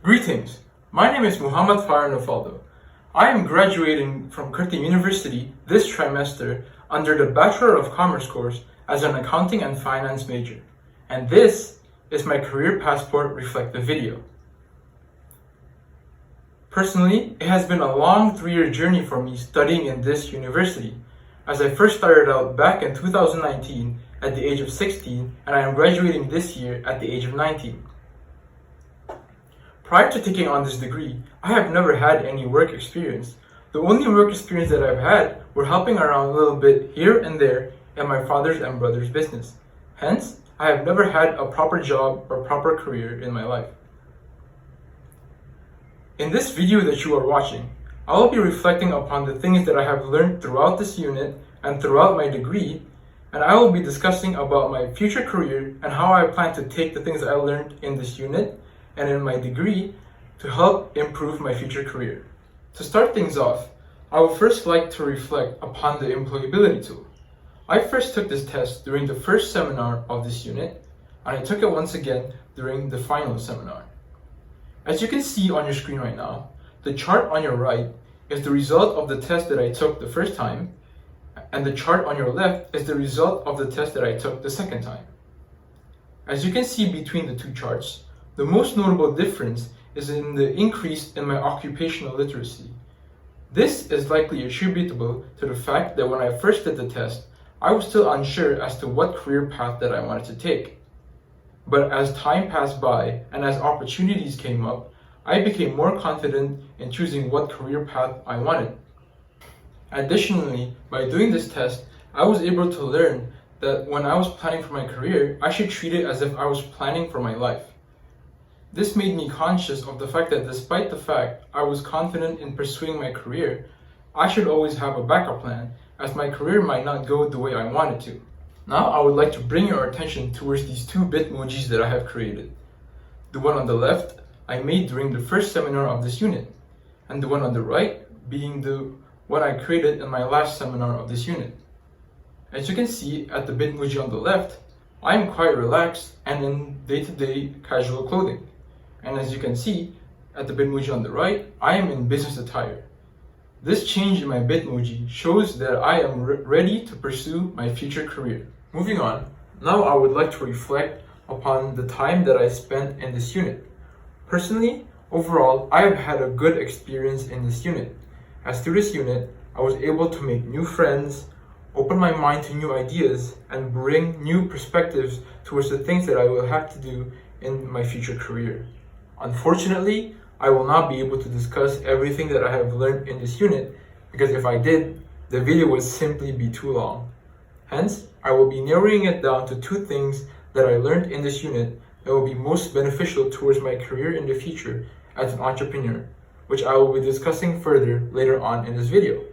Greetings, my name is Vachran Nauvaldo. I am graduating from Curtin University this trimester under the Bachelor of Commerce course as an accounting and finance major. And this is my career passport reflective video. Personally, it has been a long 3-year journey for me studying in this university, as I first started out back in 2019 at the age of 16 and I am graduating this year at the age of 19. Prior to taking on this degree, I have never had any work experience. The only work experience that I've had were helping around a little bit here and there in my father's and brother's business. Hence, I have never had a proper job or proper career in my life. In this video that you are watching, I will be reflecting upon the things that I have learned throughout this unit and throughout my degree, and I will be discussing about my future career and how I plan to take the things I learned in this unit and in my degree to help improve my future career. To start things off, I would first like to reflect upon the employability tool. I first took this test during the first seminar of this unit, and I took it once again during the final seminar. As you can see on your screen right now, the chart on your right is the result of the test that I took the first time, and the chart on your left is the result of the test that I took the second time. As you can see between the two charts, the most notable difference is in the increase in my occupational literacy. This is likely attributable to the fact that when I first did the test, I was still unsure as to what career path that I wanted to take. But as time passed by and as opportunities came up, I became more confident in choosing what career path I wanted. Additionally, by doing this test, I was able to learn that when I was planning for my career, I should treat it as if I was planning for my life. This made me conscious of the fact that despite the fact I was confident in pursuing my career, I should always have a backup plan, as my career might not go the way I wanted to. Now I would like to bring your attention towards these two Bitmojis that I have created. The one on the left I made during the first seminar of this unit, and the one on the right being the one I created in my last seminar of this unit. As you can see at the Bitmoji on the left, I am quite relaxed and in day-to-day casual clothing. And as you can see, at the Bitmoji on the right, I am in business attire. This change in my Bitmoji shows that I am ready to pursue my future career. Moving on, now I would like to reflect upon the time that I spent in this unit. Personally, overall, I have had a good experience in this unit. As through this unit, I was able to make new friends, open my mind to new ideas, and bring new perspectives towards the things that I will have to do in my future career. Unfortunately, I will not be able to discuss everything that I have learned in this unit because if I did, the video would simply be too long. Hence, I will be narrowing it down to 2 things that I learned in this unit that will be most beneficial towards my career in the future as an entrepreneur, which I will be discussing further later on in this video.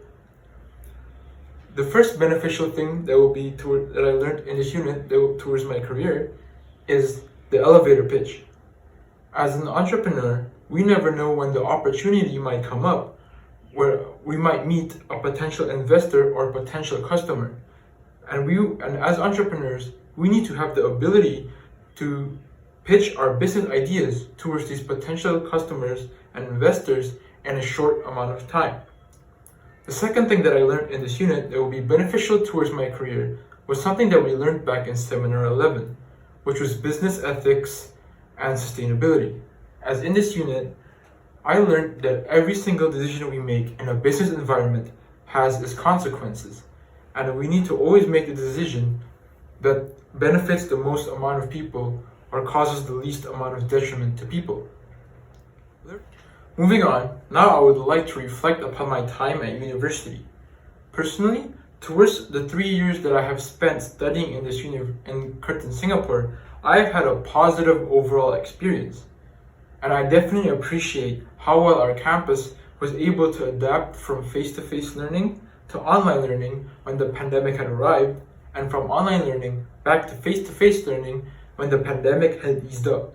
The first beneficial thing that I learned in this unit towards my career is the elevator pitch. As an entrepreneur, we never know when the opportunity might come up where we might meet a potential investor or potential customer. And as entrepreneurs, we need to have the ability to pitch our business ideas towards these potential customers and investors in a short amount of time. The second thing that I learned in this unit that will be beneficial towards my career was something that we learned back in Seminar 11, which was business ethics and sustainability. As in this unit, I learned that every single decision we make in a business environment has its consequences, and we need to always make the decision that benefits the most amount of people or causes the least amount of detriment to people. Moving on, now I would like to reflect upon my time at university. Personally, towards the 3 years that I have spent studying in this in Curtin, Singapore, I have had a positive overall experience. And I definitely appreciate how well our campus was able to adapt from face-to-face learning to online learning when the pandemic had arrived, and from online learning back to face-to-face learning when the pandemic had eased up.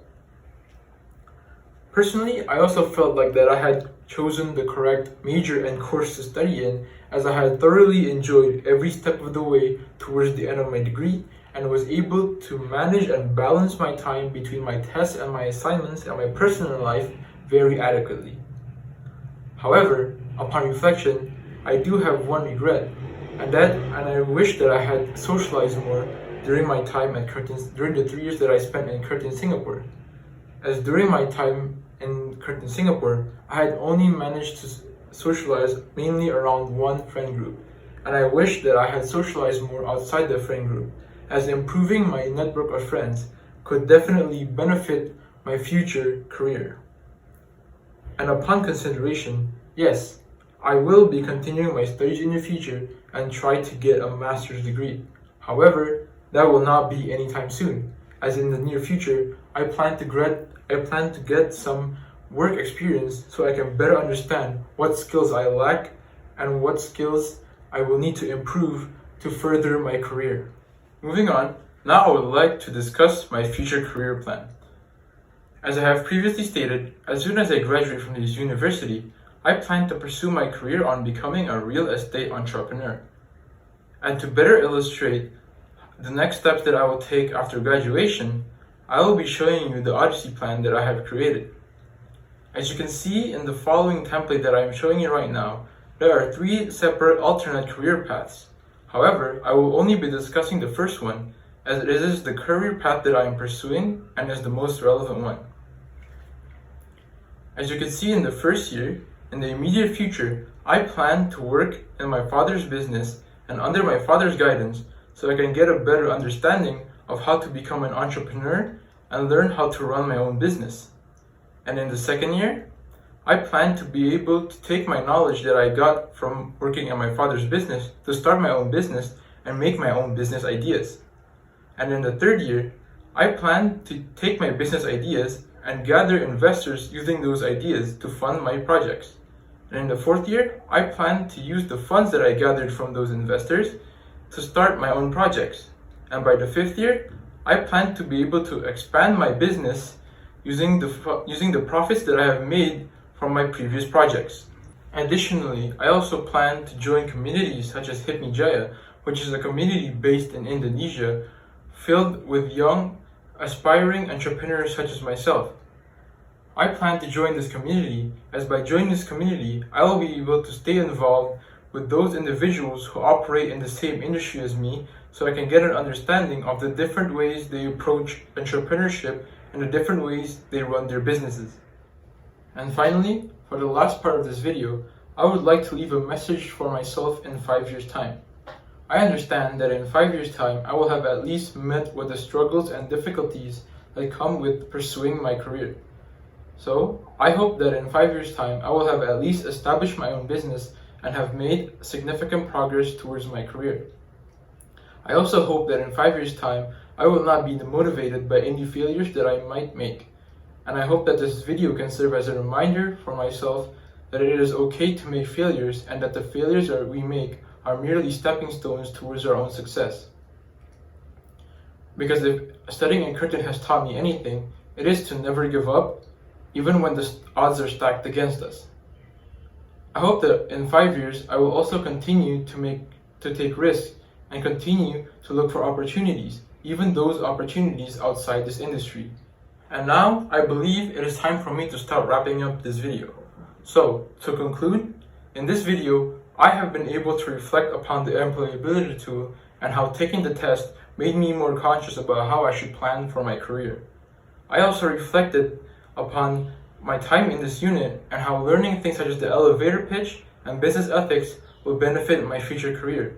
Personally, I also felt like that I had chosen the correct major and course to study in, as I had thoroughly enjoyed every step of the way towards the end of my degree and was able to manage and balance my time between my tests and my assignments and my personal life very adequately. However, upon reflection, I do have one regret, and I wish that I had socialized more during my time at during the 3 years that I spent in Curtin, Singapore. As during my time in Curtin, Singapore, I had only managed to socialize mainly around one friend group, and I wish that I had socialized more outside the friend group, as improving my network of friends could definitely benefit my future career. And upon consideration, yes, I will be continuing my studies in the future and try to get a master's degree. However, that will not be anytime soon, as in the near future, I plan to get some work experience so I can better understand what skills I lack and what skills I will need to improve to further my career. Moving on, now I would like to discuss my future career plan. As I have previously stated, as soon as I graduate from this university, I plan to pursue my career on becoming a real estate entrepreneur. And to better illustrate the next steps that I will take after graduation, I will be showing you the Odyssey plan that I have created. As you can see in the following template that I am showing you right now, there are 3 separate alternate career paths. However, I will only be discussing the first one, as it is the career path that I am pursuing and is the most relevant one. As you can see in the first year, in the immediate future, I plan to work in my father's business and under my father's guidance so I can get a better understanding of how to become an entrepreneur and learn how to run my own business. And in the second year, I plan to be able to take my knowledge that I got from working at my father's business to start my own business and make my own business ideas. And in the third year, I plan to take my business ideas and gather investors using those ideas to fund my projects. And in the fourth year, I plan to use the funds that I gathered from those investors to start my own projects. And by the fifth year, I plan to be able to expand my business using the profits that I have made from my previous projects. Additionally, I also plan to join communities such as Hipmi Jaya, which is a community based in Indonesia, filled with young, aspiring entrepreneurs such as myself. I plan to join this community, as by joining this community, I will be able to stay involved with those individuals who operate in the same industry as me, so I can get an understanding of the different ways they approach entrepreneurship and the different ways they run their businesses. And finally, for the last part of this video, I would like to leave a message for myself in 5 years' time. I understand that in 5 years' time, I will have at least met with the struggles and difficulties that come with pursuing my career. So, I hope that in 5 years' time, I will have at least established my own business and have made significant progress towards my career. I also hope that in 5 years' time, I will not be demotivated by any failures that I might make. And I hope that this video can serve as a reminder for myself that it is okay to make failures and that the failures that we make are merely stepping stones towards our own success. Because if studying in Curtin has taught me anything, it is to never give up, even when the odds are stacked against us. I hope that in 5 years, I will also continue to take risks and continue to look for opportunities, even those opportunities outside this industry. And now, I believe it is time for me to start wrapping up this video. So, to conclude, in this video, I have been able to reflect upon the employability tool and how taking the test made me more conscious about how I should plan for my career. I also reflected upon my time in this unit and how learning things such as the elevator pitch and business ethics will benefit my future career.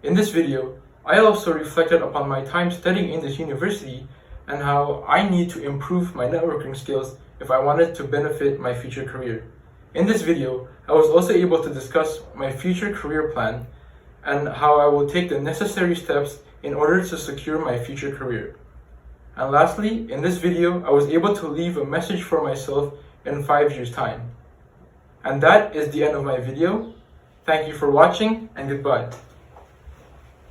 In this video, I also reflected upon my time studying in this university and how I need to improve my networking skills if I wanted to benefit my future career. In this video, I was also able to discuss my future career plan and how I will take the necessary steps in order to secure my future career. And lastly, in this video, I was able to leave a message for myself in 5 years' time. And that is the end of my video. Thank you for watching, and goodbye.